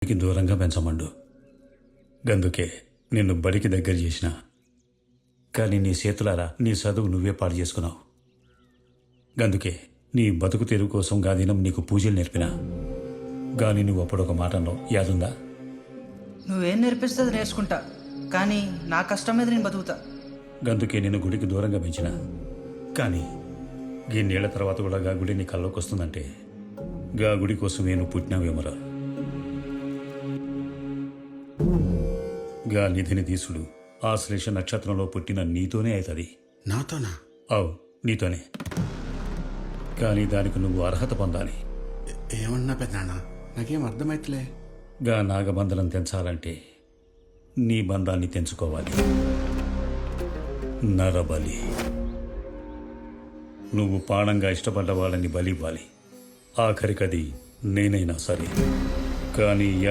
బడికి దూరంగా పెంచమండు. గందుకే నిన్ను బడికి దగ్గర చేసిన. కానీ నీ చేతులారా నీ చదువు నువ్వే పాడు చేసుకున్నావు. గందుకే నీ బతుకు తెరువు కోసం గాదినం నీకు పూజలు నేర్పినా. గాని నువ్వు అప్పుడు ఒక మాట అన్నావు, యాదుందా? నువ్వేం నేర్పిస్తే అది నేర్చుకుంటా, కానీ నా కష్టం మీద నేను బతుకుతా. గందుకే నేను గుడికి దూరంగా పెంచిన. కానీ ఈ నీళ్ల తర్వాత కూడా గా గుడి నీ కల్లోకి వస్తుందంటే గా గుడి కోసం నేను పుట్టినావేమరా. గా నిధిని తీసుడు ఆశ్లేష నక్షత్రంలో పుట్టిన నీతోనే అవుతుంది. నాతోనా? అవు, నీతోనే. కానీ దానికి నువ్వు అర్హత పొందాలి. ఏమన్నా పెద్దనాన్న, నాకేం అర్థమైతలే. గా నాగబంధనం తెంచాలంటే నీ బంధాన్ని తెంచుకోవాలి. నరబలి. నువ్వు ప్రాణంగా ఇష్టపడ్డ వాళ్ళని బలి ఇవ్వాలి. ఆఖరికది నేనైనా సరే. కానీ